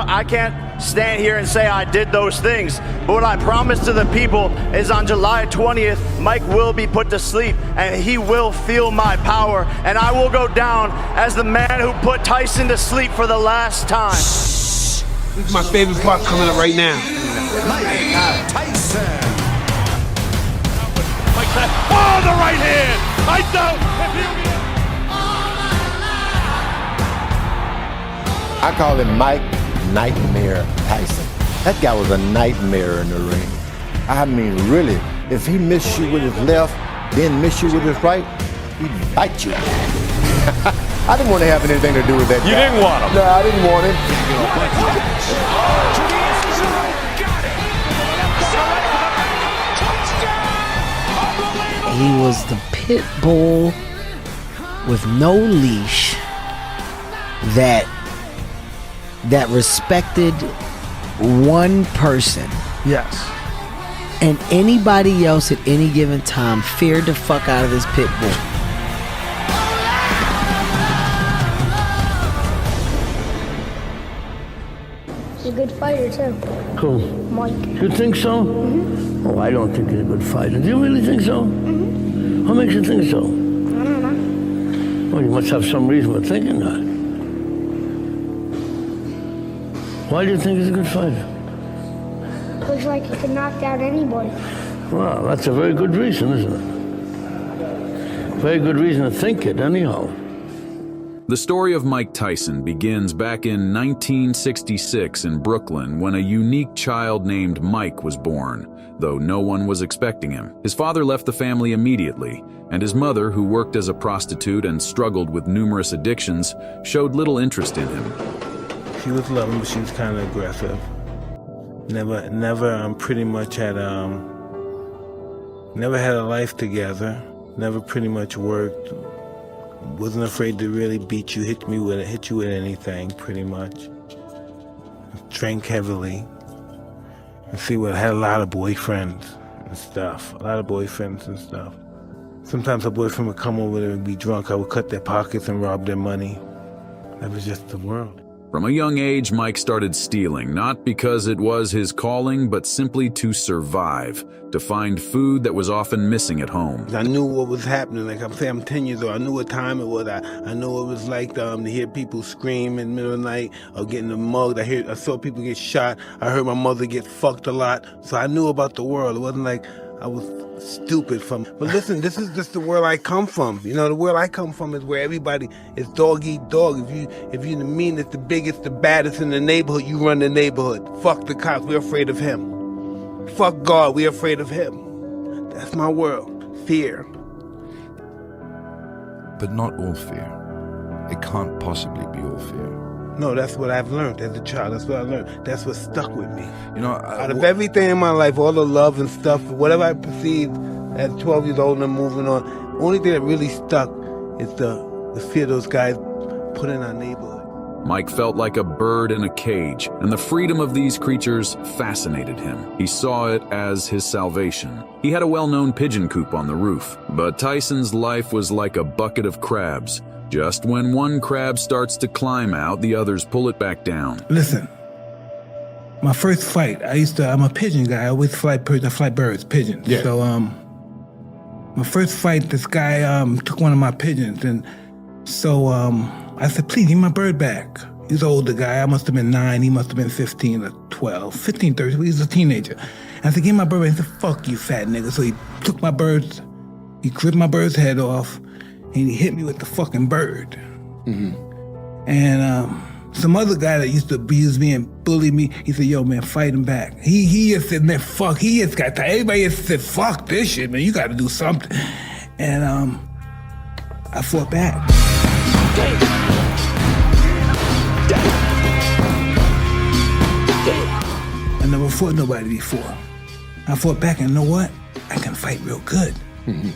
I can't stand here and say I did those things. But what I promise to the people is on July 20th, Mike will be put to sleep and he will feel my power. And I will go down as the man who put Tyson to sleep for the last time. This is my favorite part coming up right now. Tyson. Oh, the right hand! I don't. I call him Mike Nightmare Tyson. That guy was a nightmare in the ring. I mean, really, if he missed you with his left, then missed you with his right, he'd bite you. I didn't want to have anything to do with that guy. You didn't want him? No, I didn't want him. He was the pit bull with no leash that respected one person. Yes. And anybody else at any given time feared the fuck out of this pit bull. He's a good fighter too. Cool. Mike. You think so? Mm-hmm. Oh, I don't think he's a good fighter. Do you really think so? Mm-hmm. What makes you think so? I don't know. Well, you must have some reason for thinking that. Why do you think he's a good fighter? Looks like he could knock out anybody. Well, that's a very good reason, isn't it? Very good reason to think it, anyhow. The story of Mike Tyson begins back in 1966 in Brooklyn when a unique child named Mike was born, though no one was expecting him. His father left the family immediately, and his mother, who worked as a prostitute and struggled with numerous addictions, showed little interest in him. She was loving, but she was kind of aggressive. Never pretty much had never had a life together. Never pretty much worked. Wasn't afraid to really beat you, hit you with anything, pretty much. Drank heavily. And see what, had a lot of boyfriends and stuff. Sometimes a boyfriend would come over there and be drunk. I would cut their pockets and rob their money. That was just the world. From a young age, Mike started stealing, not because it was his calling, but simply to survive, to find food that was often missing at home. I knew what was happening. Like I'm saying, I'm 10 years old. I knew what time it was. I knew what it was like to hear people scream in the middle of the night or getting mugged. I saw people get shot. I heard my mother get fucked a lot. So I knew about the world. It wasn't like I was stupid from. But listen, this is just the world I come from. You know, the world I come from is where everybody is dog eat dog. If you're the meanest, the biggest, the baddest in the neighborhood, you run the neighborhood. Fuck the cops, we're afraid of him. Fuck God, we're afraid of him. That's my world. Fear. But not all fear. It can't possibly be all fear. No, that's what I've learned as a child. That's what I learned. That's what stuck with me. You know, out of everything in my life, all the love and stuff, whatever I perceived at 12 years old and moving on, the only thing that really stuck is the fear those guys put in our neighborhood. Mike felt like a bird in a cage, and the freedom of these creatures fascinated him. He saw it as his salvation. He had a well-known pigeon coop on the roof, but Tyson's life was like a bucket of crabs. Just when one crab starts to climb out, the others pull it back down. Listen, my first fight, I'm a pigeon guy. I always fly birds, pigeons. Yeah. So, my first fight, this guy took one of my pigeons, and so I said, please give me my bird back. He's an older guy. I must have been 9. He must have been 15 or 12, 15, 30. He was a teenager. And I said, give me my bird back. He said, fuck you, fat nigga. So he took my birds, he clipped my bird's head off, and he hit me with the fucking bird. Mm-hmm. And some other guy that used to abuse me and bully me, he said, yo, man, fight him back. He just said, man, fuck, he just got tired. Everybody just said, fuck this shit, man, you gotta do something. And I fought back. I never fought nobody before. I fought back, and you know what? I can fight real good. Mm-hmm.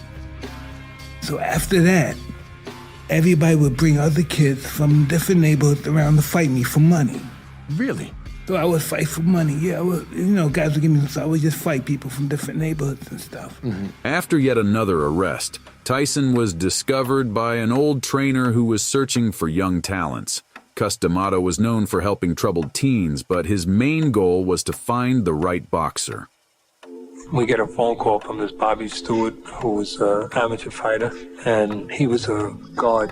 So after that, everybody would bring other kids from different neighborhoods around to fight me for money. Really? So I would fight for money. Yeah, guys would give me, so I would just fight people from different neighborhoods and stuff. Mm-hmm. After yet another arrest, Tyson was discovered by an old trainer who was searching for young talents. Cus D'Amato was known for helping troubled teens, but his main goal was to find the right boxer. We get a phone call from this Bobby Stewart, who was an amateur fighter, and he was a guard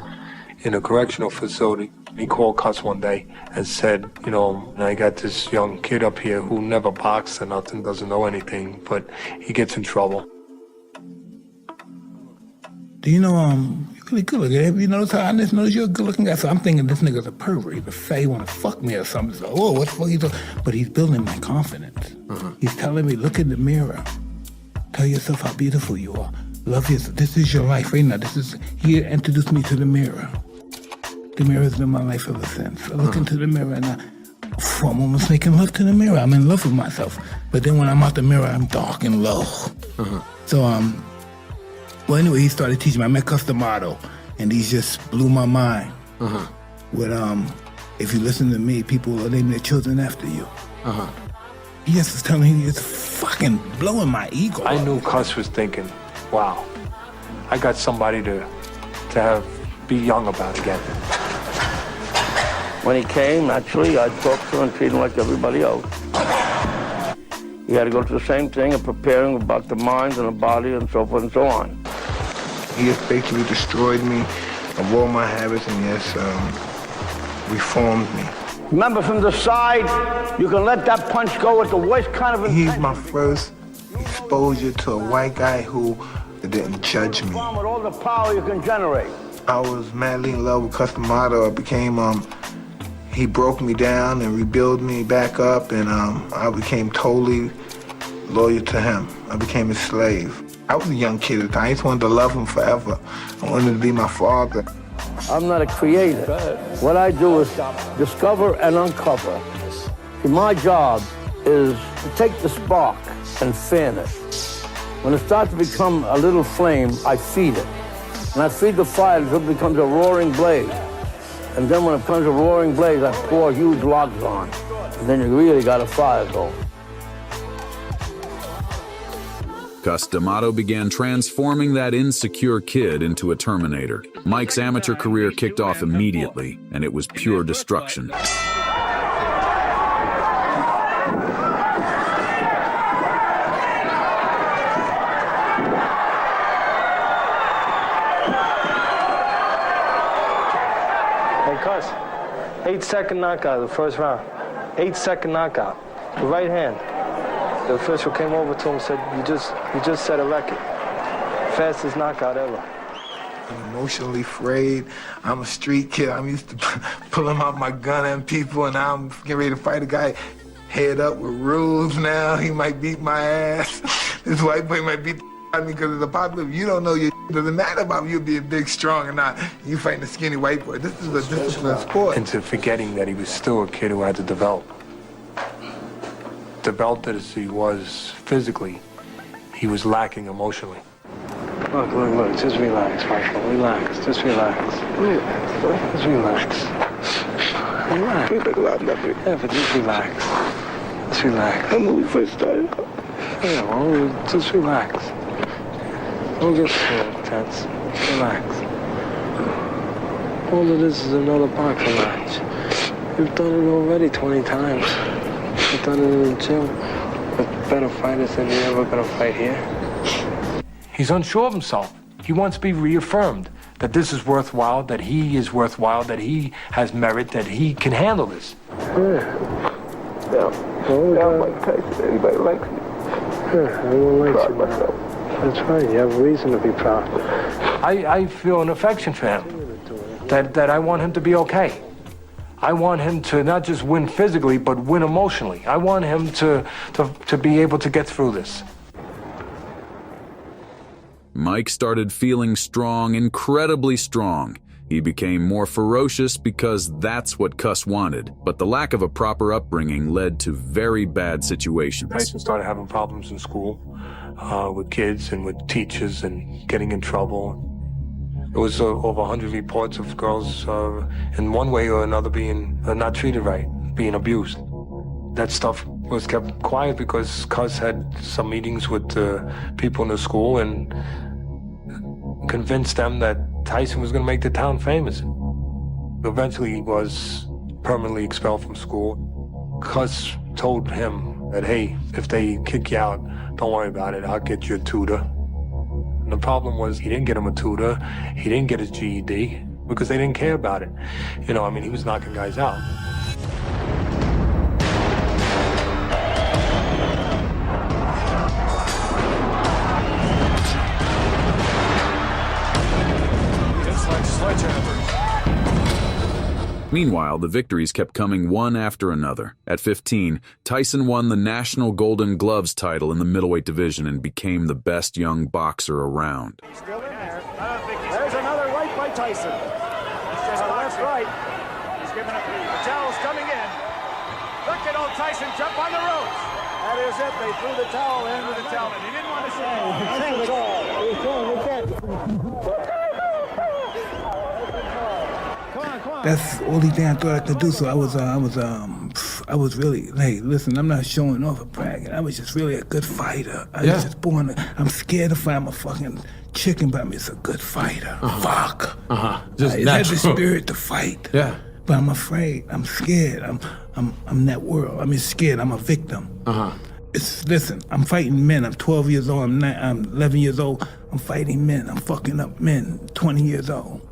in a correctional facility. He called Cus one day and said, you know, I got this young kid up here who never boxed or nothing, doesn't know anything, but he gets in trouble. Do you know, you're really good looking. Have you noticed how I just noticed you're a good looking guy? So I'm thinking this nigga's a pervert. He's a fay, want to fuck me or something. So, oh, what the fuck you doing? But he's building my confidence. He's telling me, look in the mirror. Tell yourself how beautiful you are. Love yourself. This is your life right now. He introduced me to the mirror. The mirror's been my life ever since. I look into the mirror and I'm almost making love to the mirror. I'm in love with myself. But then when I'm out the mirror, I'm dark and low. So, well, anyway, he started teaching me. I met Cus D'Amato, and he just blew my mind. With, if you listen to me, people will name their children after you. He just was telling me, he was fucking blowing my ego. I knew Cus was thinking, wow, I got somebody to be young about again. When he came, naturally, I talked to him and treated him like everybody else. He had to go through the same thing of preparing about the mind and the body and so forth and so on. He has basically destroyed me of all my habits and reformed me. Remember, from the side, you can let that punch go with the worst kind of He's my first exposure to a white guy who didn't judge me. With all the power you can generate. I was madly in love with Cus D'Amato. I became, he broke me down and rebuilt me back up, and I became totally loyal to him. I became his slave. I was a young kid at the time. I just wanted to love him forever. I wanted to be my father. I'm not a creator. What I do is discover and uncover. See, my job is to take the spark and fan it. When it starts to become a little flame, I feed it. And I feed the fire until it becomes a roaring blaze. And then when it becomes a roaring blaze, I pour huge logs on. And then you really got a fire going. Cus D'Amato began transforming that insecure kid into a Terminator. Mike's amateur career kicked off immediately, and it was pure destruction. Hey, Cus, 8-second knockout, the first round. 8-second knockout, the right hand. The official came over to him and said, you just set a record. Fastest knockout ever. I'm emotionally frayed. I'm a street kid. I'm used to pulling out my gun at people, and now I'm getting ready to fight a guy head up with rules now. He might beat my ass. This white boy might beat the out of me because it's a popular. You don't know your doesn't matter about you being big, strong, or not. You fighting a skinny white boy. This is a disciplined sport. Into forgetting that he was still a kid who had to develop. Developed as he was physically, he was lacking emotionally. Look, just relax, Michael, relax, just relax. Just relax. Relax. Yeah, but just relax. Just relax. When we first started. Yeah, well, just relax. Don't get tense. Relax. All of this is another boxing match. You've done it already 20 times. You've done it in the gym with better fighters than you're ever gonna fight here. He's unsure of himself. He wants to be reaffirmed that this is worthwhile, that he is worthwhile, that he has merit, that he can handle this. Yeah, I'm Mike Tyson. Everybody likes me. Yeah, everyone likes you, man. That's right, you have reason to be proud. I feel an affection for him, that I want him to be okay. I want him to not just win physically, but win emotionally. I want him to be able to get through this. Mike started feeling strong, incredibly strong. He became more ferocious because that's what Cus wanted. But the lack of a proper upbringing led to very bad situations. Tyson started having problems in school with kids and with teachers and getting in trouble. There was over 100 reports of girls in one way or another being not treated right, being abused. That stuff was kept quiet because Cus had some meetings with people in the school and convinced them that Tyson was going to make the town famous. Eventually he was permanently expelled from school. Cus told him that, hey, if they kick you out, don't worry about it, I'll get you a tutor. And the problem was he didn't get him a tutor, he didn't get his GED, because they didn't care about it. You know, I mean, he was knocking guys out. Just like sledgehammers. Meanwhile, the victories kept coming one after another. At 15, Tyson won the National Golden Gloves title in the middleweight division and became the best young boxer around. Still in there. There's another right by Tyson. It's just left right. He's giving it. The towel's coming in. Look at old Tyson jump on the ropes. That is it. They threw the towel in. He didn't want to say. That's all he damn thought I could do. So I was really, hey, listen, I'm not showing off or bragging. I was just really a good fighter. I was just born. I'm scared to fight. I'm a fucking chicken, but I'm just a good fighter. Fuck. Just I had the spirit to fight. Yeah. But I'm afraid. I'm scared. I'm that world. I'm just scared. I'm a victim. Listen, I'm fighting men. I'm 12 years old. I'm 11 years old. I'm fighting men. I'm fucking up men. 20 years old.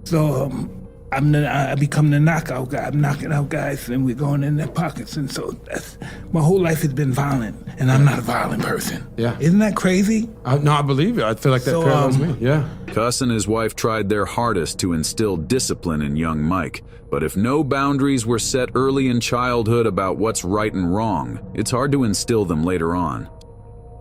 So I become the knockout guy. I'm knocking out guys, and we're going in their pockets. And so my whole life has been violent, and I'm not a violent person. Yeah. Isn't that crazy? No, I believe you. I feel like that parallels me. Yeah. Cuss and his wife tried their hardest to instill discipline in young Mike, but if no boundaries were set early in childhood about what's right and wrong, it's hard to instill them later on.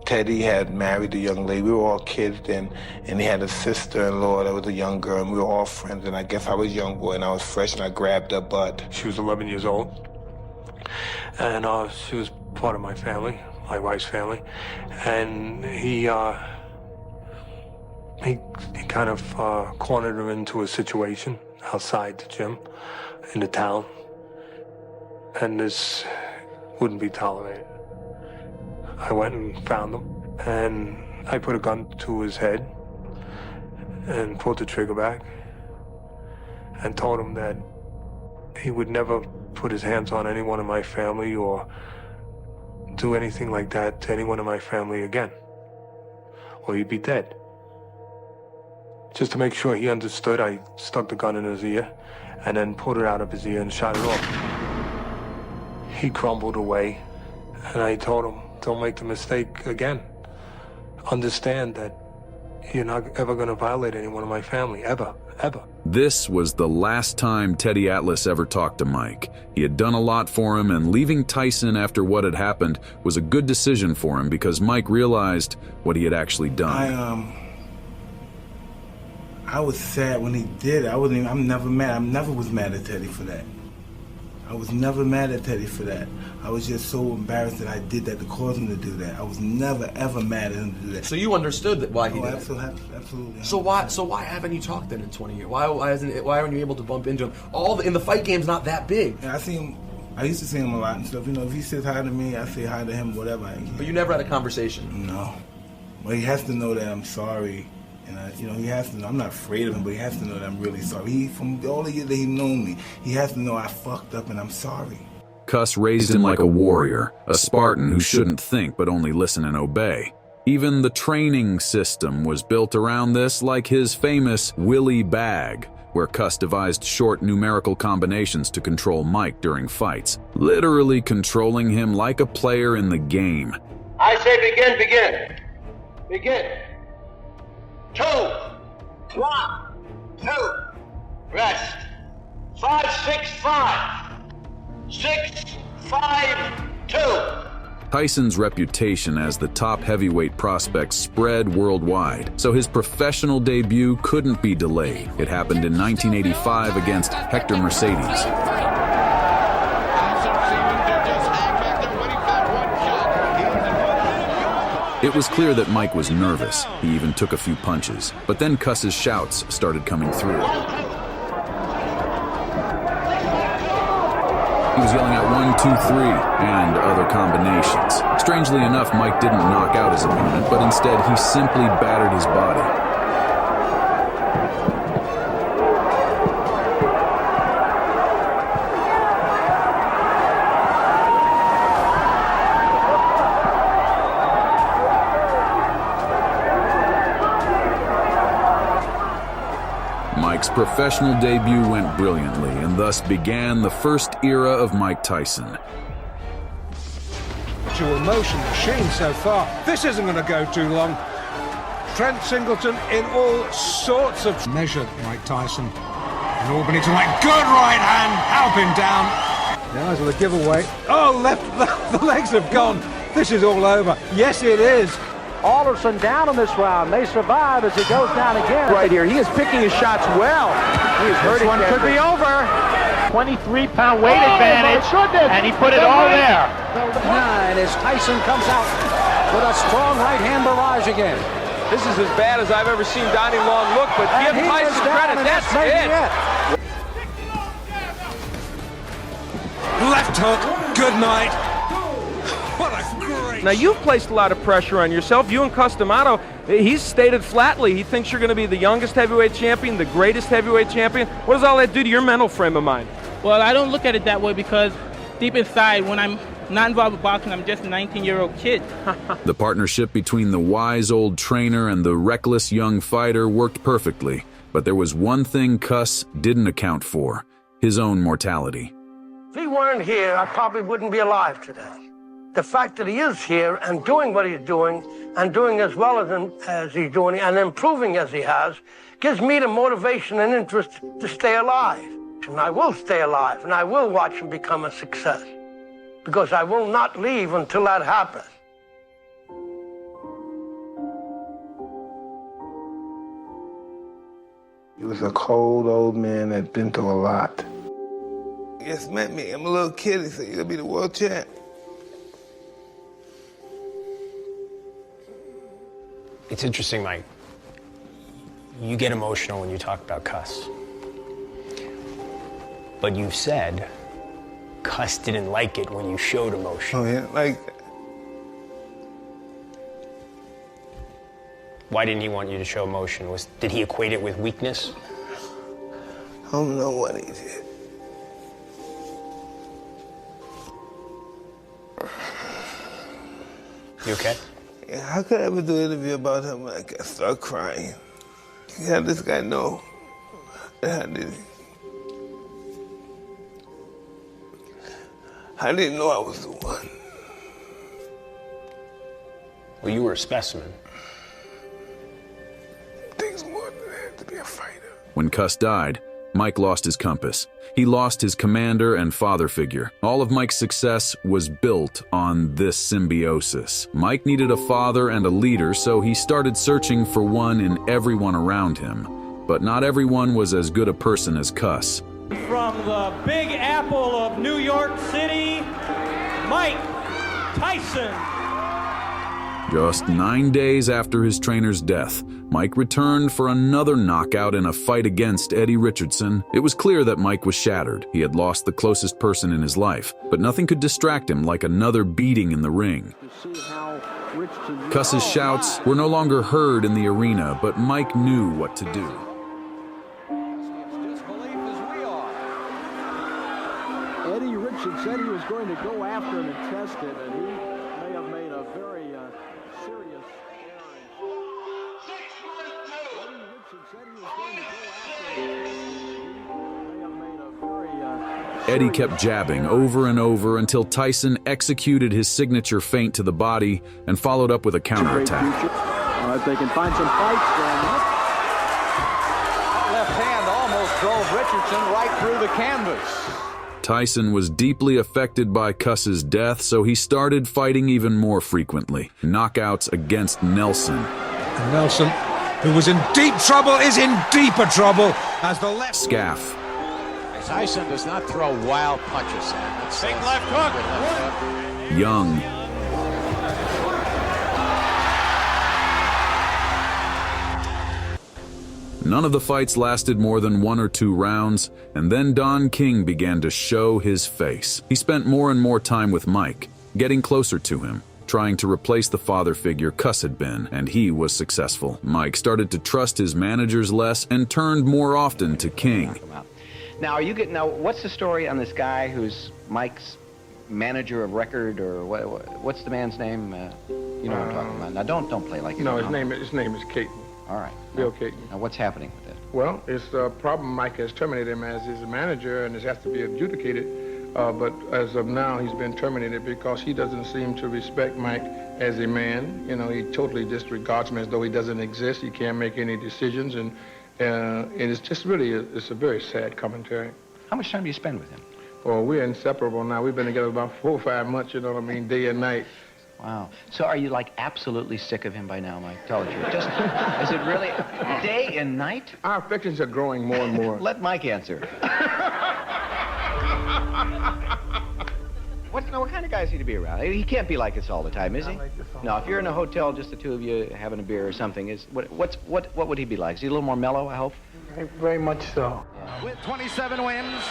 Teddy had married a young lady. We were all kids then, and he had a sister-in-law that was a young girl, and we were all friends, and I guess I was a young boy, and I was fresh, and I grabbed her butt. She was 11 years old, and she was part of my family, my wife's family, and he kind of cornered her into a situation outside the gym in the town, and this wouldn't be tolerated. I went and found him, and I put a gun to his head and pulled the trigger back and told him that he would never put his hands on anyone in my family or do anything like that to anyone in my family again, or he'd be dead. Just to make sure he understood, I stuck the gun in his ear and then pulled it out of his ear and shot it off. He crumbled away, and I told him, don't make the mistake again. Understand that you're not ever going to violate anyone in my family, ever, ever. This was the last time Teddy Atlas ever talked to Mike. He had done a lot for him, and leaving Tyson after what had happened was a good decision for him because Mike realized what he had actually done. I was sad when he did it. I'm never mad. I never was mad at Teddy for that. I was never mad at Teddy for that. I was just so embarrassed that I did that to cause him to do that. I was never ever mad at him to do that. So you understood that why he did absolutely. it. So why haven't you talked then in 20 years? Why aren't you able to bump into him? In the fight game's not that big. Yeah, I see him. I used to see him a lot and stuff. You know, if he says hi to me, I say hi to him, whatever. But you never had a conversation. No. But he has to know that I'm sorry. And he has to know, I'm not afraid of him, but he has to know that I'm really sorry. From all the years that he's known me, he has to know I fucked up and I'm sorry. Cuss raised him like a warrior, a Spartan who shouldn't think but only listen and obey. Even the training system was built around this, like his famous Willie Bag, where Cuss devised short numerical combinations to control Mike during fights, literally controlling him like a player in the game. I say begin. Begin. 2, 1, 2, rest. 5, 6, 5, 6, 5, 2. Tyson's reputation as the top heavyweight prospect spread worldwide, so his professional debut couldn't be delayed. It happened in 1985 against Hector Mercedes. It was clear that Mike was nervous. He even took a few punches. But then Cuss's shouts started coming through. He was yelling out 1, 2, 3 and other combinations. Strangely enough, Mike didn't knock out his opponent, but instead he simply battered his body. Mike's professional debut went brilliantly, and thus began the first era of Mike Tyson. Dual motion machine so far. This isn't going to go too long. Trent Singleton in all sorts of measured Mike Tyson. And Albany tonight, good right hand, helping down. The eyes of the giveaway. Oh, the legs have gone. This is all over. Yes, it is. Alderson down in this round. They survive as he goes down again. Right here, he is picking his shots well. He is hurt. This one could be over. 23-pound weight advantage, and he put it all there. Nine as Tyson comes out with a strong right hand barrage again. This is as bad as I've ever seen Donnie Long look, but give Tyson credit. That's it. Left hook. Good night. What a great... Now, you've placed a lot of pressure on yourself. You and Customato, he's stated flatly he thinks you're going to be the youngest heavyweight champion, the greatest heavyweight champion. What does all that do to your mental frame of mind? Well, I don't look at it that way because deep inside, when I'm not involved with boxing, I'm just a 19-year-old kid. The partnership between the wise old trainer and the reckless young fighter worked perfectly, but there was one thing Cuss didn't account for: his own mortality. If he weren't here, I probably wouldn't be alive today. The fact that he is here and doing what he's doing and doing as well as he's doing and improving as he has gives me the motivation and interest to stay alive. And I will stay alive, and I will watch him become a success, because I will not leave until that happens. He was a cold old man that'd been through a lot. He just met me. I'm a little kid. He said, "You're gonna be the world champ." It's interesting, Mike. You get emotional when you talk about Cuss. But you've said Cuss didn't like it when you showed emotion. Oh, yeah? Like... Why didn't he want you to show emotion? Did he equate it with weakness? I don't know what he did. You okay? Yeah, how could I ever do an interview about him when I start crying? How did this guy know? How did he? I didn't know I was the one. Well, you were a specimen. Things more than that to be a fighter. When Cuss died, Mike lost his compass. He lost his commander and father figure. All of Mike's success was built on this symbiosis. Mike needed a father and a leader, so he started searching for one in everyone around him. But not everyone was as good a person as Cuss. From the Big Apple of New York City, Mike Tyson. Just 9 days after his trainer's death, Mike returned for another knockout in a fight against Eddie Richardson. It was clear that Mike was shattered. He had lost the closest person in his life, but nothing could distract him like another beating in the ring. Cuss's shouts were no longer heard in the arena, but Mike knew what to do. Eddie Richardson said he was going to go after him and test it, and he may have made a very serious error. Eddie Richardson said he was going to go after him and test it, and he may have made a very Eddie kept jabbing over and over until Tyson executed his signature feint to the body and followed up with a counterattack. If they can find some fights, then that left hand almost drove Richardson right through the canvas. Tyson was deeply affected by Cuss's death, so he started fighting even more frequently. Knockouts against Nelson. And Nelson, who was in deep trouble, is in deeper trouble as the left... Scaff. Tyson does not throw wild punches. Big left hook. Young. None of the fights lasted more than 1 or 2 rounds, and then Don King began to show his face. He spent more and more time with Mike, getting closer to him, trying to replace the father figure Cuss had been, and he was successful. Mike started to trust his managers less and turned more often to King. Now, what's the story on this guy who's Mike's manager of record, or what's the man's name? You know what I'm talking about. Now, don't play like you No, don't know. his name is Keaton. All right. Be okay. Now, what's happening with it? Well, it's a problem. Mike has terminated him as his manager, and this has to be adjudicated. But as of now, he's been terminated because he doesn't seem to respect Mike as a man. You know, he totally disregards him as though he doesn't exist. He can't make any decisions, and it's just really, it's a very sad commentary. How much time do you spend with him? Well, we're inseparable now. We've been together about 4 or 5 months, you know what I mean, day and night. Wow. So are you, like, absolutely sick of him by now, Mike? Tell the truth. Just, is it really day and night? Our affections are growing more and more. Let Mike answer. What kind of guy is he to be around? He can't be like this all the time, is he? No, if you're in a hotel, just the two of you having a beer or something, what would he be like? Is he a little more mellow, I hope? Very much so. With 27 wins,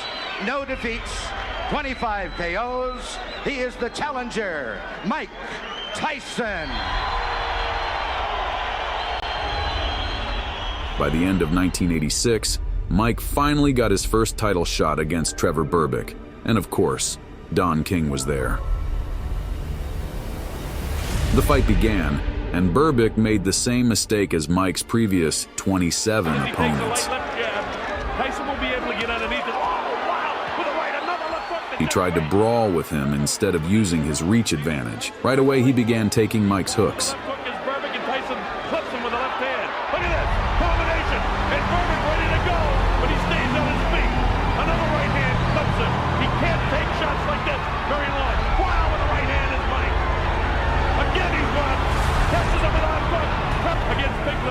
no defeats, 25 KOs, he is the challenger, Mike Tyson. By the end of 1986, Mike finally got his first title shot against Trevor Berbick. And of course, Don King was there. The fight began, and Berbick made the same mistake as Mike's previous 27 opponents. Tyson will be able to get underneath it. Oh, wow! With a right, another left hook. He tried to brawl with him instead of using his reach advantage. Right away, he began taking Mike's hooks. Left hook is Berbick, and Tyson clips him with the left hand. Look at this combination, and Berbick ready to go, but he stays on his feet. Another right hand clips him. He can't take shots like this very long. Wow, with the right hand is Mike. Again, he's gone. Catches him with a left hook.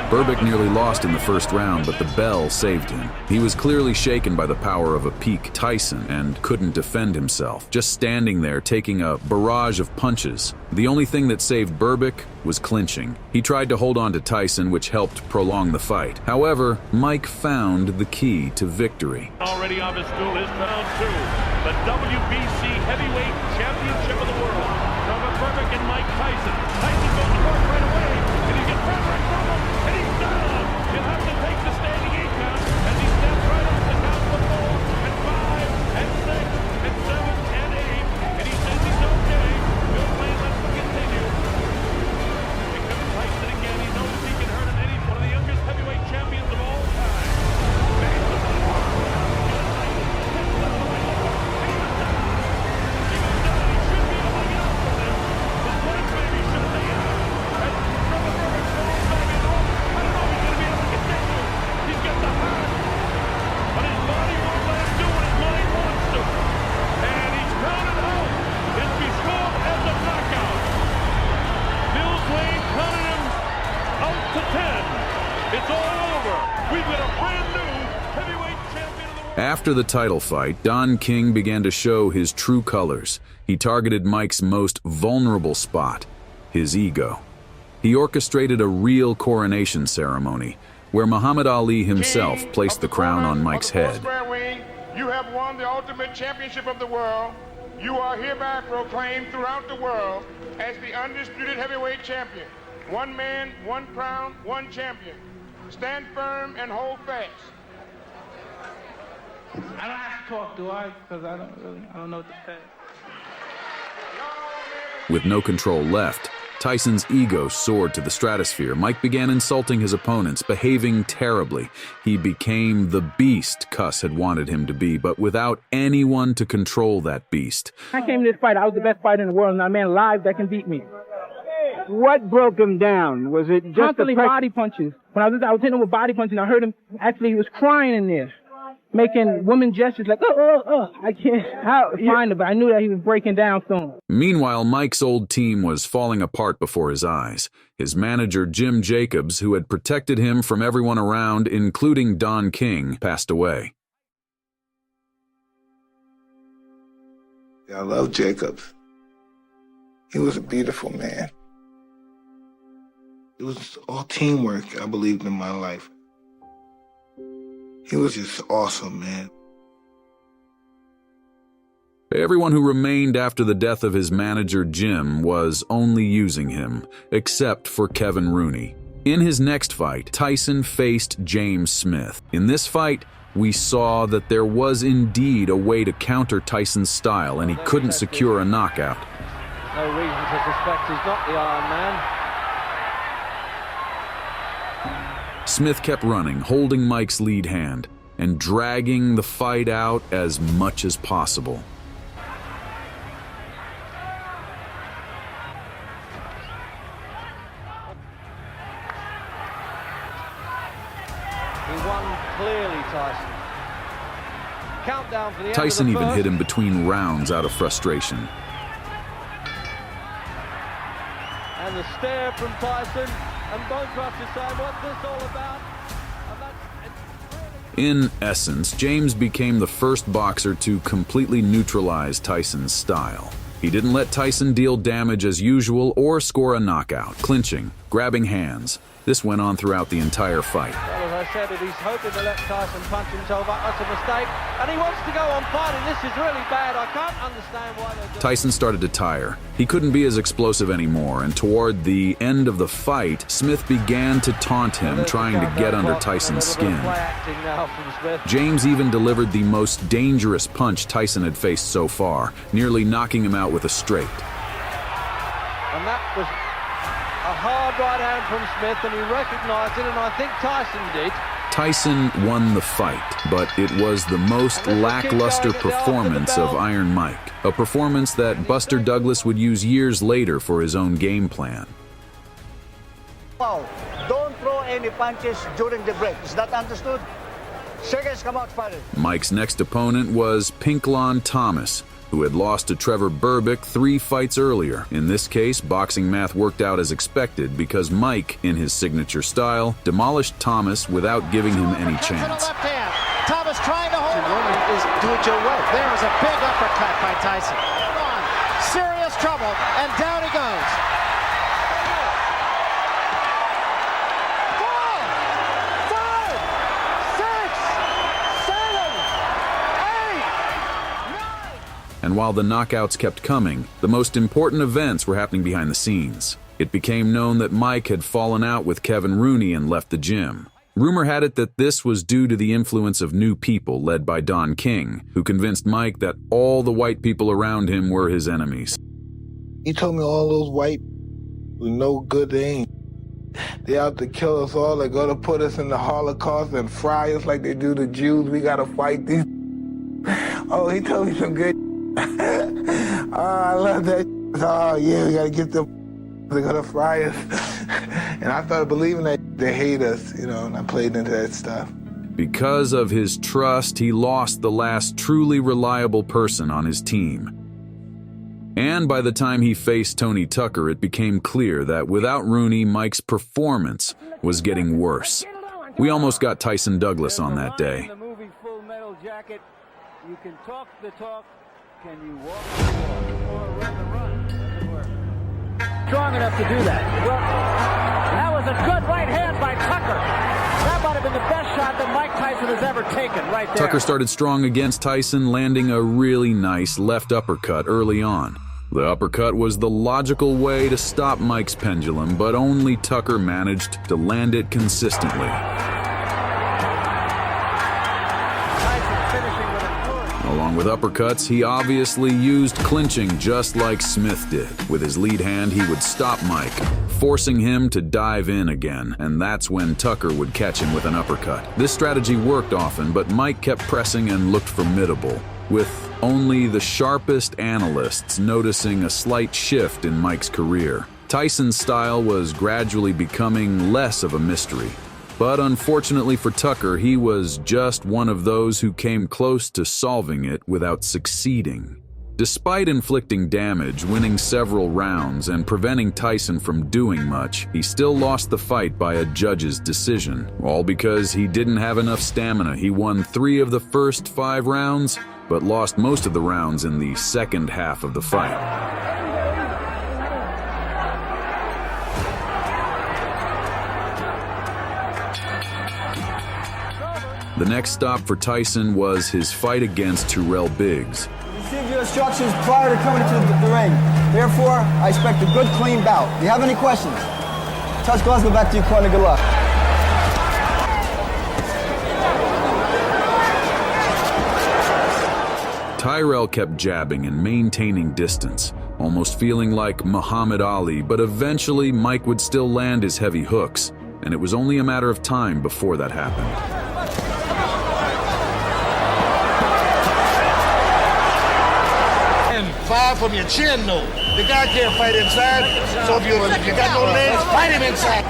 Berbick nearly lost in the first round, but the bell saved him. He was clearly shaken by the power of a peak Tyson and couldn't defend himself, just standing there taking a barrage of punches. The only thing that saved Berbick was clinching. He tried to hold on to Tyson, which helped prolong the fight. However, Mike found the key to victory. Already on his stool is round 2. The WBC Heavyweight Championship of the world. Trevor Berbick and Mike Tyson. Tyson goes to work right away, and he gets Berbick from him, and he's down. He'll have to take the standing 8 count as he steps right up the count for 4 and 5 and 6 and 7 and 8, and he says he's okay. Bill Blaine lets him continue. Here comes Tyson again. He knows he can hurt him. And he's one of the youngest heavyweight champions of all time. After the title fight, Don King began to show his true colors. He targeted Mike's most vulnerable spot, his ego. He orchestrated a real coronation ceremony, where Muhammad Ali himself placed the crown on Mike's head. You have won the ultimate championship of the world. You are hereby proclaimed throughout the world as the undisputed heavyweight champion. One man, one crown, one champion. Stand firm and hold fast. I don't have to talk, do I? Because I don't know what to say. With no control left, Tyson's ego soared to the stratosphere. Mike began insulting his opponents, behaving terribly. He became the beast Cuss had wanted him to be, but without anyone to control that beast. I came to this fight, I was the best fighter in the world, and not a man alive that can beat me. What broke him down? Was it just constantly body punches? When I was hitting him with body punches, and I heard him, actually, he was crying in there, making woman gestures like, I can't find him, but I knew that he was breaking down soon. Meanwhile, Mike's old team was falling apart before his eyes. His manager, Jim Jacobs, who had protected him from everyone around, including Don King, passed away. I love Jacobs. He was a beautiful man. It was all teamwork I believed in my life. He was just awesome, man. Everyone who remained after the death of his manager, Jim, was only using him, except for Kevin Rooney. In his next fight, Tyson faced James Smith. In this fight, we saw that there was indeed a way to counter Tyson's style, and he couldn't secure a knockout. No reason to suspect he's not the Iron Man. Smith kept running, holding Mike's lead hand, and dragging the fight out as much as possible. He won clearly, Tyson. Countdown for the Tyson end of the even first. hit him between rounds out of frustration. And the stare from Tyson, and Bonecroft is saying, what's this all about? In essence, James became the first boxer to completely neutralize Tyson's style. He didn't let Tyson deal damage as usual or score a knockout, clinching, grabbing hands. This went on throughout the entire fight. Well, as I said, he's hoping to let Tyson punch himself up. That's a mistake. And he wants to go on fighting. This is really bad. I can't understand why they're doing. Tyson started to tire. He couldn't be as explosive anymore, and toward the end of the fight, Smith began to taunt him, trying to get under Tyson's skin. James even delivered the most dangerous punch Tyson had faced so far, nearly knocking him out with a straight. And that was a hard right hand from Smith, and he recognized it, and I think Tyson did. Tyson won the fight, but it was the most lackluster performance of Iron Mike, a performance that Buster Douglas would use years later for his own game plan. Wow, don't throw any punches during the break. Is that understood? Seconds come out fighting. Mike's next opponent was Pinklon Thomas, who had lost to Trevor Berbick 3 fights earlier. In this case, boxing math worked out as expected because Mike, in his signature style, demolished Thomas without giving him any chance. Left hand. Thomas trying to hold on. Is do it your way. There is a big uppercut by Tyson. Serious trouble, and down he goes. 4, 5, 6, 7, 8, 9. And while the knockouts kept coming, the most important events were happening behind the scenes. It became known that Mike had fallen out with Kevin Rooney and left the gym. Rumor had it that this was due to the influence of new people led by Don King, who convinced Mike that all the white people around him were his enemies. He told me all those white were no good, they ain't. They out to kill us all. They're gonna put us in the Holocaust and fry us like they do the Jews. We gotta fight these. Oh, he told me some good. Oh, I love that. Oh, yeah, we gotta get them. They're gonna fry us. And I started believing that they hate us, you know, and I played into that stuff. Because of his trust, he lost the last truly reliable person on his team. And by the time he faced Tony Tucker, it became clear that without Rooney, Mike's performance was getting worse. We almost got Tyson Douglas on that day. The movie Full Metal Jacket. You can talk the talk. Can you walk the walk or run the run? Doesn't work. Strong enough to do that. Well, that was a good right hand by Tucker. That might have been the best shot that Mike Tyson has ever taken right there. Tucker started strong against Tyson, landing a really nice left uppercut early on. The uppercut was the logical way to stop Mike's pendulum, but only Tucker managed to land it consistently. Along with uppercuts, he obviously used clinching just like Smith did. With his lead hand, he would stop Mike, forcing him to dive in again, and that's when Tucker would catch him with an uppercut. This strategy worked often, but Mike kept pressing and looked formidable, with only the sharpest analysts noticing a slight shift in Mike's career. Tyson's style was gradually becoming less of a mystery. But unfortunately for Tucker, he was just one of those who came close to solving it without succeeding. Despite inflicting damage, winning several rounds, and preventing Tyson from doing much, he still lost the fight by a judge's decision. All because he didn't have enough stamina. He won 3 of the first 5 rounds, but lost most of the rounds in the second half of the fight. The next stop for Tyson was his fight against Terrell Biggs. Received your instructions prior to coming to the ring. Therefore, I expect a good, clean bout. Do you have any questions? Touch gloves, go back to your corner. Good luck. Tyrell kept jabbing and maintaining distance, almost feeling like Muhammad Ali, but eventually Mike would still land his heavy hooks. and it was only a matter of time before that happened. And far from your chin, though. The guy can't fight inside, so if you got no legs, fight him inside.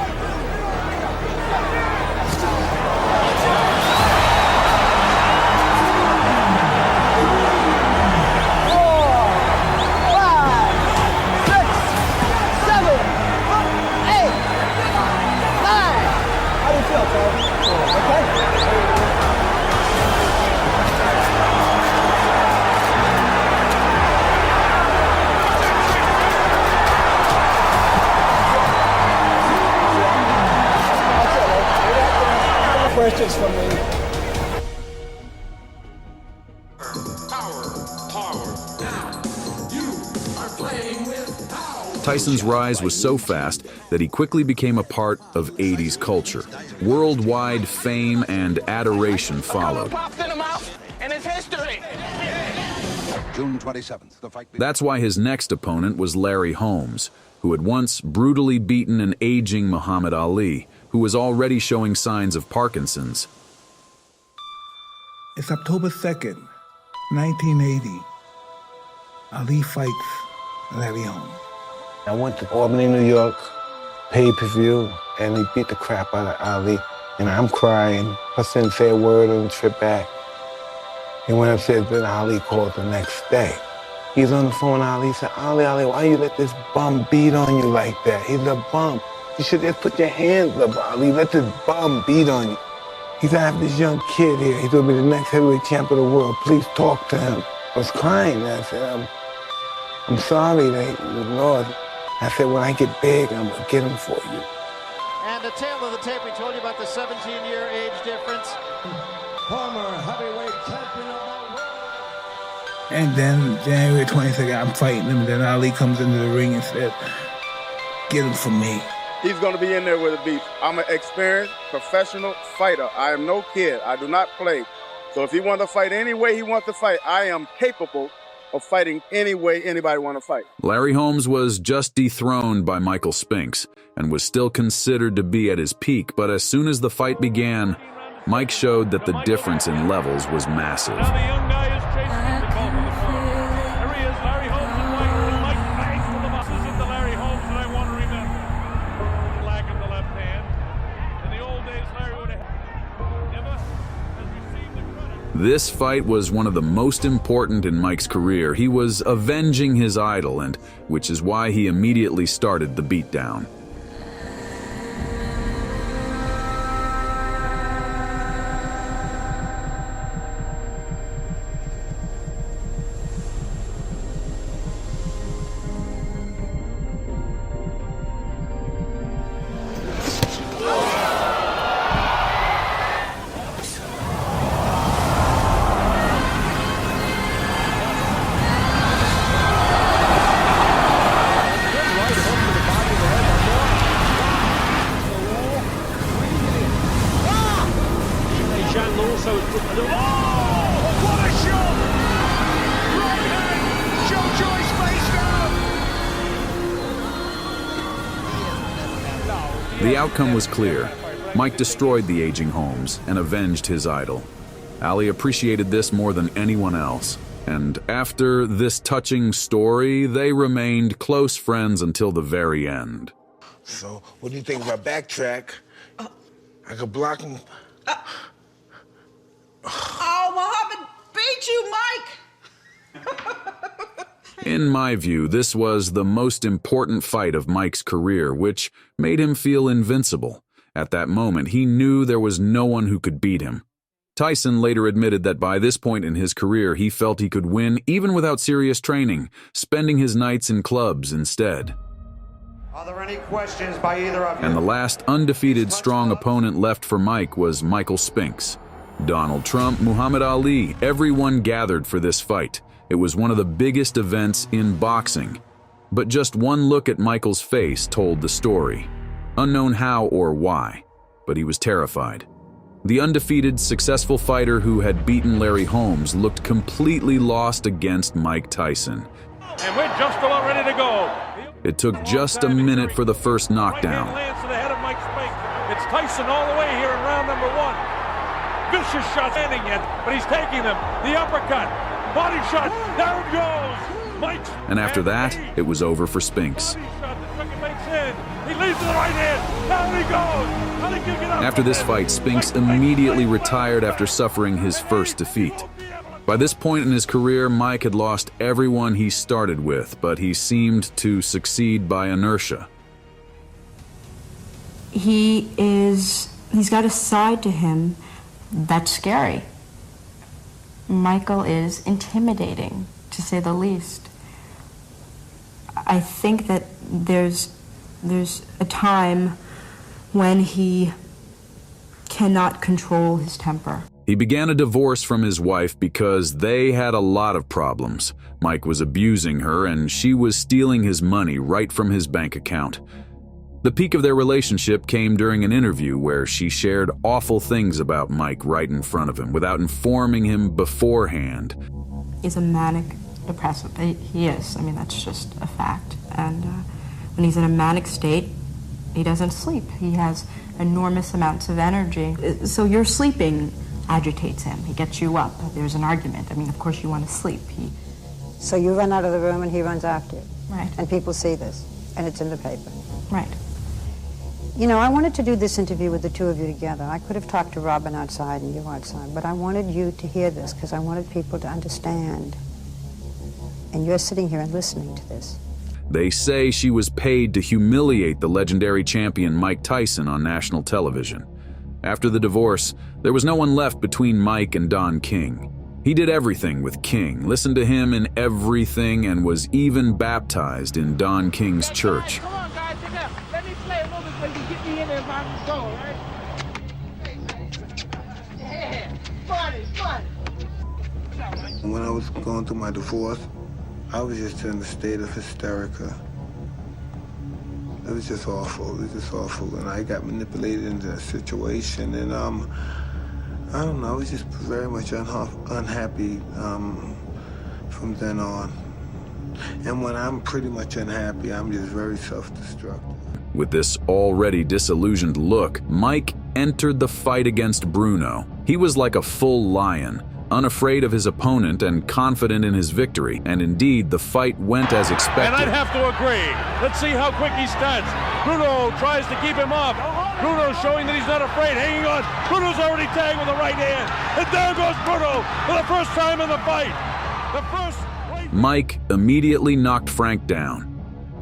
Questions from me. Tyson's rise was so fast that he quickly became a part of 80s culture. Worldwide fame and adoration followed. June 27th, the fight. That's why his next opponent was Larry Holmes, who had once brutally beaten an aging Muhammad Ali, who was already showing signs of Parkinson's. It's October 2nd, 1980. Ali fights Larry Holmes. I went to Albany, New York, pay-per-view, and he beat the crap out of Ali. And I'm crying. I didn't say a word on the trip back. He went upstairs, then Ali called the next day. He's on the phone, Ali said, Ali, why you let this bum beat on you like that? He's a bum. You should just put your hands up, Ali. Let this bum beat on you. He said, I have this young kid here. He's going to be the next heavyweight champ of the world. Please talk to him. I was crying. I said, I'm sorry that you lost. I said, when I get big, I'm going to get him for you. And the tail of the tape, we told you about the 17-year age difference. Former heavyweight champion of the world. And then January 22nd, I'm fighting him. Then Ali comes into the ring and says, get him for me. He's going to be in there with a beef. I'm an experienced professional fighter. I am no kid. I do not play. So if he wants to fight any way he wants to fight, I am capable of fighting any way anybody want to fight. Larry Holmes was just dethroned by Michael Spinks and was still considered to be at his peak, but as soon as the fight began, Mike showed that the difference in levels was massive. Now the young guy is chasing the ball for the corner. There he is, Larry Holmes and Mike bangs to the ball. This is the Larry Holmes that I want to remember. Lack of the left hand. In the old days, Larry would have never has received the credit. This fight was one of the most important in Mike's career. He was avenging his idol, and which is why he immediately started the beatdown. The outcome was clear. Mike destroyed the aging Holmes and avenged his idol. Ali appreciated this more than anyone else. And after this touching story, they remained close friends until the very end. So, what do you think if I backtrack? I could block him. Oh, Muhammad beat you, Mike! In my view, this was the most important fight of Mike's career, which made him feel invincible. At that moment, he knew there was no one who could beat him. Tyson later admitted that by this point in his career, he felt he could win even without serious training, spending his nights in clubs instead. Are there any questions by either of you? And the last undefeated strong opponent left for Mike was Michael Spinks. Donald Trump, Muhammad Ali, everyone gathered for this fight. It was one of the biggest events in boxing. But just one look at Michael's face told the story. Unknown how or why, but he was terrified. The undefeated, successful fighter who had beaten Larry Holmes looked completely lost against Mike Tyson. And we're just about ready to go. It took just a minute for the first knockdown. Right hand lands to the head of Mike Spinks. It's Tyson all the way here in round number 1. Vicious shot landing yet, but he's taking them. The uppercut, body shot, there it goes. Mike's And after that, it was over for Spinks. body shot, the second makes in. He leads to the right hand. Down he goes. How did he get up? After this fight, Spinks immediately retired after suffering his first defeat. By this point in his career, Mike had lost everyone he started with, but he seemed to succeed by inertia. He's got a side to him that's scary. Michael is intimidating, to say the least. I think that there's a time when he cannot control his temper. He began a divorce from his wife because they had a lot of problems. Mike was abusing her and she was stealing his money right from his bank account. The peak of their relationship came during an interview where she shared awful things about Mike right in front of him without informing him beforehand. He's a manic depressive. He is. I mean, that's just a fact. And when he's in a manic state, he doesn't sleep. He has enormous amounts of energy. So your sleeping agitates him. He gets you up. There's an argument. I mean, of course you want to sleep. So you run out of the room and he runs after you. Right. And people see this, and it's in the paper. Right. You know, I wanted to do this interview with the two of you together. I could have talked to Robin outside and you outside, but I wanted you to hear this because I wanted people to understand. And you're sitting here and listening to this. They say she was paid to humiliate the legendary champion Mike Tyson on national television. After the divorce, there was no one left between Mike and Don King. He did everything with King, listened to him in everything, and was even baptized in Don King's church. Come on, guys, get up. Let me play a little bit so you can get me in there if I'm so, all right? Yeah, fun. When I was going through my divorce, I was just in a state of hysterica. It was just awful. And I got manipulated into a situation, and I don't know, I was just very much unhappy from then on. And when I'm pretty much unhappy, I'm just very self-destructive. With this already disillusioned look, Mike entered the fight against Bruno. He was like a full lion, unafraid of his opponent and confident in his victory. And indeed, the fight went as expected. And I'd have to agree. Let's see how quick he starts. Bruno tries to keep him up. Bruno showing that he's not afraid, hanging on. Bruno's already tagged with the right hand. And there goes Bruno for the first time in the fight. Mike immediately knocked Frank down.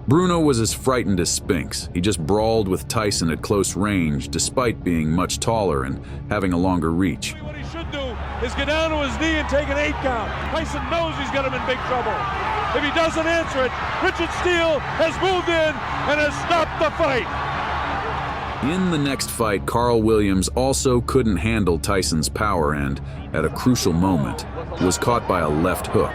Bruno was as frightened as Spinks. He just brawled with Tyson at close range, despite being much taller and having a longer reach. What he should do is get down to his knee and take an 8 count. Tyson knows he's got him in big trouble. If he doesn't answer it, Richard Steele has moved in and has stopped the fight. In the next fight, Carl Williams also couldn't handle Tyson's power and, at a crucial moment, was caught by a left hook.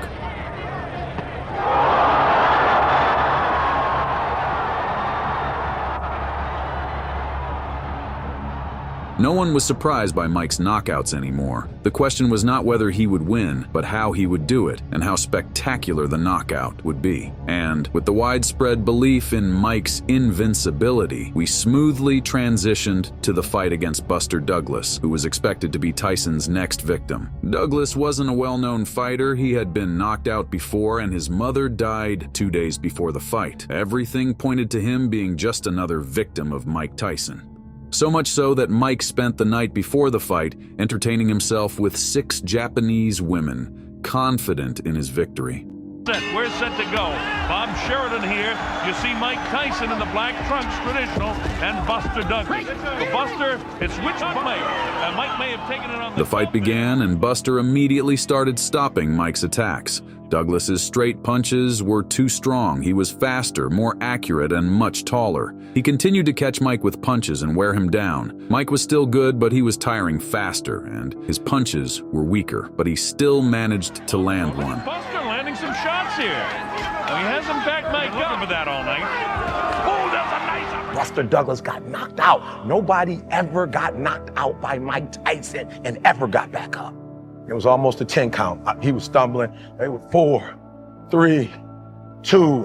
No one was surprised by Mike's knockouts anymore. The question was not whether he would win, but how he would do it, and how spectacular the knockout would be. And with the widespread belief in Mike's invincibility, we smoothly transitioned to the fight against Buster Douglas, who was expected to be Tyson's next victim. Douglas wasn't a well-known fighter. He had been knocked out before, and his mother died 2 days before the fight. Everything pointed to him being just another victim of Mike Tyson. So much so that Mike spent the night before the fight entertaining himself with 6 Japanese women, confident in his victory. We're set to go. Bob Sheridan here. You see Mike Tyson in the black trunks, traditional, and Buster Douglas. For Buster, it's which Mike? Mike may have taken it on The fight began, and Buster immediately started stopping Mike's attacks. Douglas's straight punches were too strong. He was faster, more accurate, and much taller. He continued to catch Mike with punches and wear him down. Mike was still good, but he was tiring faster, and his punches were weaker, but he still managed to land one. Buster landing some shots here. Well, he hasn't backed Mike up for that all night. Oh, that's a nice... Buster Douglas got knocked out. Nobody ever got knocked out by Mike Tyson and ever got back up. It was almost a 10 count. He was stumbling. They were 4, 3, 2,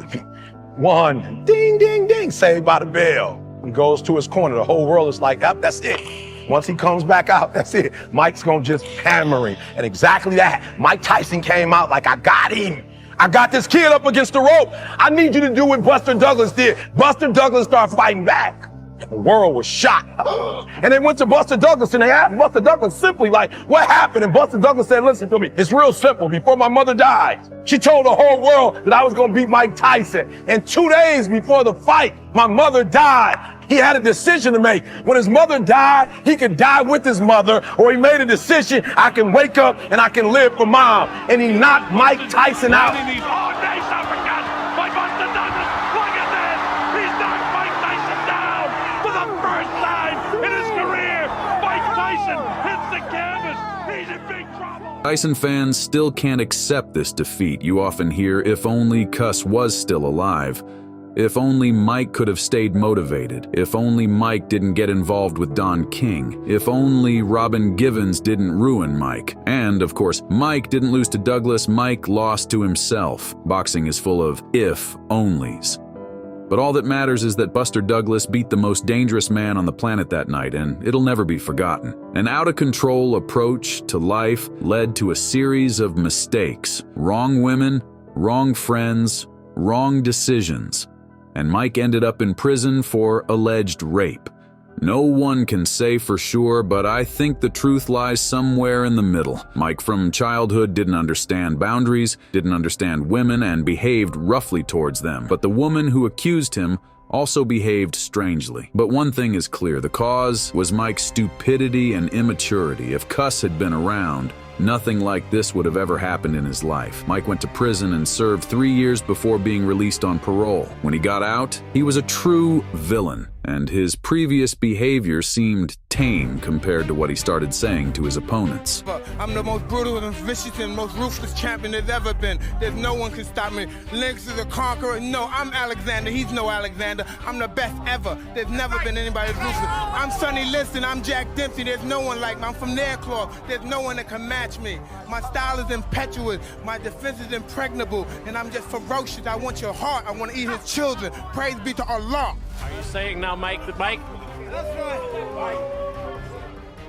1. Ding, ding, ding. Saved by the bell. and goes to his corner. The whole world is like, yep, that's it. Once he comes back out, that's it. Mike's gonna just hammer him. And exactly that. Mike Tyson came out like, I got him. I got this kid up against the rope. I need you to do what Buster Douglas did. Buster Douglas started fighting back. The world was shocked. And they went to Buster Douglas and they asked Buster Douglas simply like, what happened? And Buster Douglas said, listen to me, it's real simple. Before my mother died, she told the whole world that I was gonna beat Mike Tyson. And 2 days before the fight, my mother died. He had a decision to make. When his mother died, he could die with his mother, or he made a decision, I can wake up and I can live for mom. And he knocked Mike Tyson out. Tyson fans still can't accept this defeat. You often hear, if only Cuss was still alive. If only Mike could have stayed motivated. If only Mike didn't get involved with Don King. If only Robin Givens didn't ruin Mike. And, of course, Mike didn't lose to Douglas, Mike lost to himself. Boxing is full of if-onlys. But all that matters is that Buster Douglas beat the most dangerous man on the planet that night, and it'll never be forgotten. An out-of-control approach to life led to a series of mistakes. Wrong women, wrong friends, wrong decisions. And Mike ended up in prison for alleged rape. No one can say for sure, but I think the truth lies somewhere in the middle. Mike from childhood didn't understand boundaries, didn't understand women, and behaved roughly towards them. But the woman who accused him also behaved strangely. But one thing is clear, the cause was Mike's stupidity and immaturity. If Cuss had been around, nothing like this would have ever happened in his life. Mike went to prison and served 3 years before being released on parole. When he got out, he was a true villain, and his previous behavior seemed tame compared to what he started saying to his opponents. I'm the most brutal and vicious and most ruthless champion there's ever been. There's no one can stop me. Lynx is a conqueror. No, I'm Alexander. He's no Alexander. I'm the best ever. There's never been anybody as ruthless. I'm Sonny Liston. I'm Jack Dempsey. There's no one like me. I'm from Nairclaw. There's no one that can match me. My style is impetuous. My defense is impregnable. And I'm just ferocious. I want your heart. I want to eat his children. Praise be to Allah. Are you saying now, Mike, that Mike? That's right.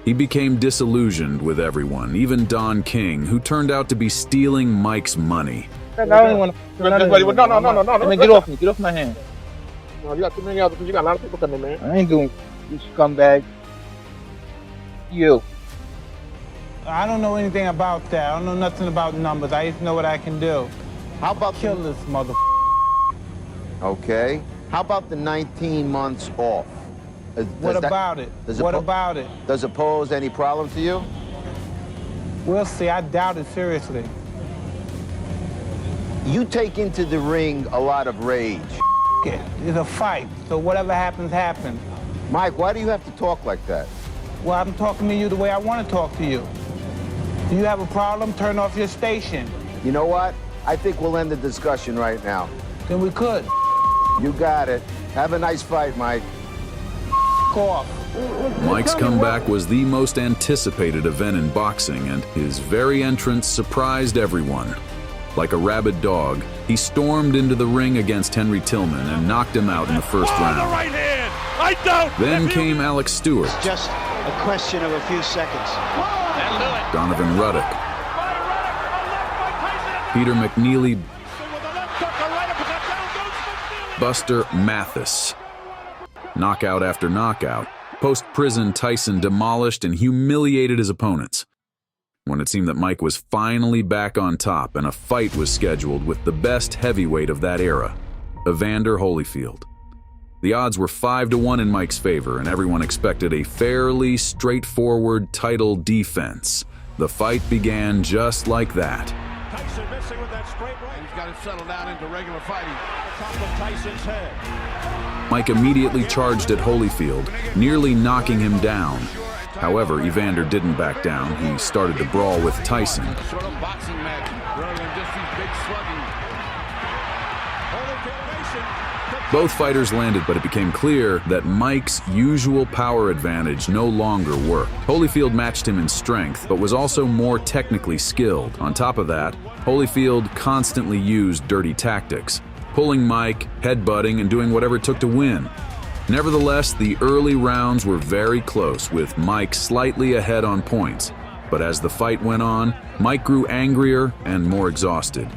He became disillusioned with everyone, even Don King, who turned out to be stealing Mike's money. I don't want to. No. Get off me. Get off my hand. No, you got too many others. You got a lot of people coming, man. I ain't doing you scumbag. You. I don't know anything about that. I don't know nothing about numbers. I just know what I can do. How about kill this mother? Okay. How about the 19 months off? What about it? What about it? Does it pose any problem to you? We'll see. I doubt it seriously. You take into the ring a lot of rage. It's a fight, so whatever happens, happens. Mike, why do you have to talk like that? Well, I'm talking to you the way I want to talk to you. Do you have a problem? Turn off your station. You know what? I think we'll end the discussion right now. Then we could. You got it. Have a nice fight, Mike. Off. Mike's comeback was the most anticipated event in boxing, and his very entrance surprised everyone. Like a rabid dog, he stormed into the ring against Henry Tillman and knocked him out in the first round. The right hand. I don't. Then came Alex Stewart. It's just a question of a few seconds. That'll do it. Donovan Ruddock, Peter McNeely, Buster Mathis. Knockout after knockout, post-prison Tyson demolished and humiliated his opponents. When it seemed that Mike was finally back on top and a fight was scheduled with the best heavyweight of that era, Evander Holyfield. The odds were 5-1 in Mike's favor, and everyone expected a fairly straightforward title defense. The fight began just like that. Tyson missing with that straight right. He's got it settled down into regular fighting. The top of Tyson's head. Mike immediately charged at Holyfield, nearly knocking him down. However, Evander didn't back down. He started to brawl with Tyson. Sort of boxing match rather than just these big slugging. Both fighters landed, but it became clear that Mike's usual power advantage no longer worked. Holyfield matched him in strength, but was also more technically skilled. On top of that, Holyfield constantly used dirty tactics, pulling Mike, headbutting, and doing whatever it took to win. Nevertheless, the early rounds were very close, with Mike slightly ahead on points. But as the fight went on, Mike grew angrier and more exhausted.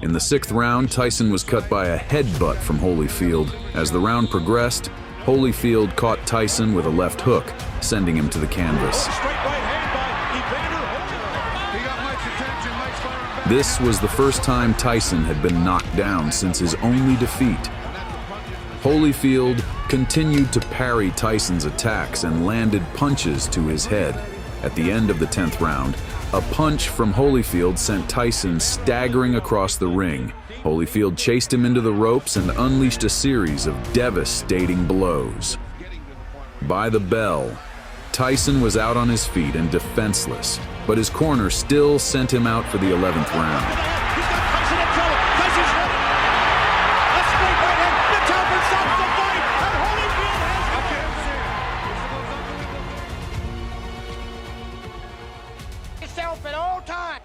In the 6th round, Tyson was cut by a headbutt from Holyfield. As the round progressed, Holyfield caught Tyson with a left hook, sending him to the canvas. This was the first time Tyson had been knocked down since his only defeat. Holyfield continued to parry Tyson's attacks and landed punches to his head. At the end of the 10th round, a punch from Holyfield sent Tyson staggering across the ring. Holyfield chased him into the ropes and unleashed a series of devastating blows. By the bell, Tyson was out on his feet and defenseless, but his corner still sent him out for the 11th round.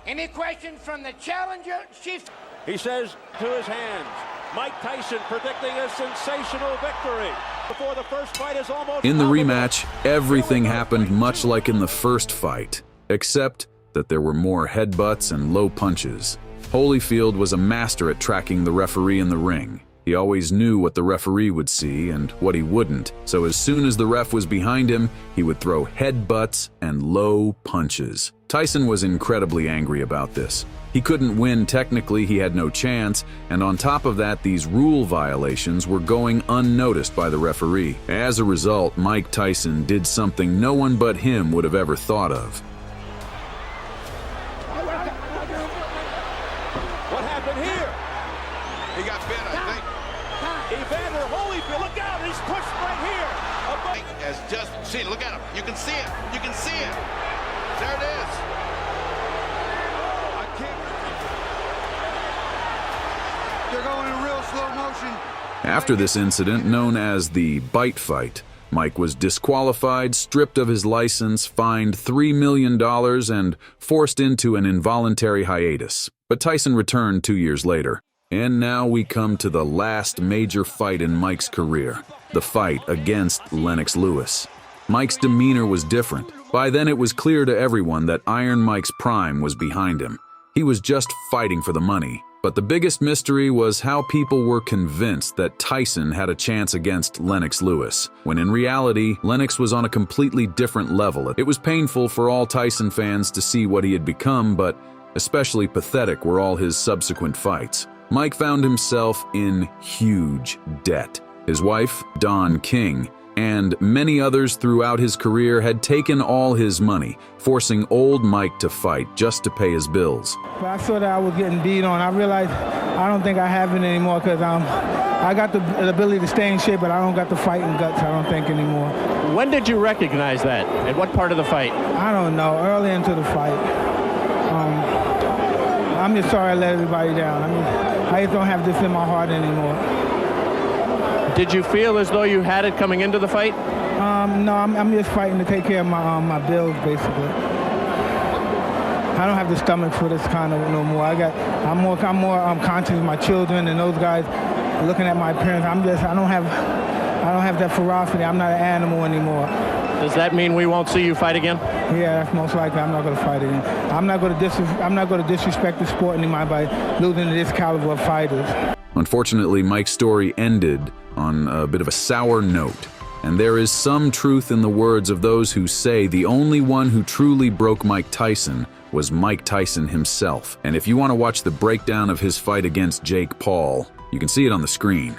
Any questions from the challenger, Chief? He says to his hands, Mike Tyson predicting a sensational victory before the first fight is almost In the rematch, everything happened much like in the first fight, except that there were more headbutts and low punches. Holyfield was a master at tracking the referee in the ring. He always knew what the referee would see and what he wouldn't, so as soon as the ref was behind him, he would throw headbutts and low punches. Tyson was incredibly angry about this. He couldn't win technically, he had no chance, and on top of that, these rule violations were going unnoticed by the referee. As a result, Mike Tyson did something no one but him would have ever thought of. What happened here? He got bit, I think. Evander Holyfield, look out, he's pushed right here. As just, see, look at him. You can see it. You can see it. There it is. I can't. They're going in real slow motion. After this incident, known as the bite fight, Mike was disqualified, stripped of his license, fined $3 million, and forced into an involuntary hiatus. But Tyson returned 2 years later. And now we come to the last major fight in Mike's career, the fight against Lennox Lewis. Mike's demeanor was different. By then it was clear to everyone that Iron Mike's prime was behind him. He was just fighting for the money. But the biggest mystery was how people were convinced that Tyson had a chance against Lennox Lewis, when in reality, Lennox was on a completely different level. It was painful for all Tyson fans to see what he had become, but especially pathetic were all his subsequent fights. Mike found himself in huge debt. His wife, Dawn King, and many others throughout his career had taken all his money, forcing old Mike to fight just to pay his bills. But I saw that I was getting beat on. I realized I don't think I have it anymore because I got the ability to stay in shape, but I don't got the fighting guts, I don't think, anymore. When did you recognize that? At what part of the fight? I don't know, early into the fight. I'm just sorry I let everybody down. I just don't have this in my heart anymore. Did you feel as though you had it coming into the fight? No, I'm just fighting to take care of my bills, basically. I don't have the stomach for this kind of no more. I'm more conscious of my children and those guys looking at my parents. I don't have that ferocity. I'm not an animal anymore. Does that mean we won't see you fight again? Yeah, that's most likely. I'm not going to fight again. I'm not going to disrespect the sport anymore by losing to this caliber of fighters. Unfortunately, Mike's story ended on a bit of a sour note. And there is some truth in the words of those who say the only one who truly broke Mike Tyson was Mike Tyson himself. And if you want to watch the breakdown of his fight against Jake Paul, you can see it on the screen.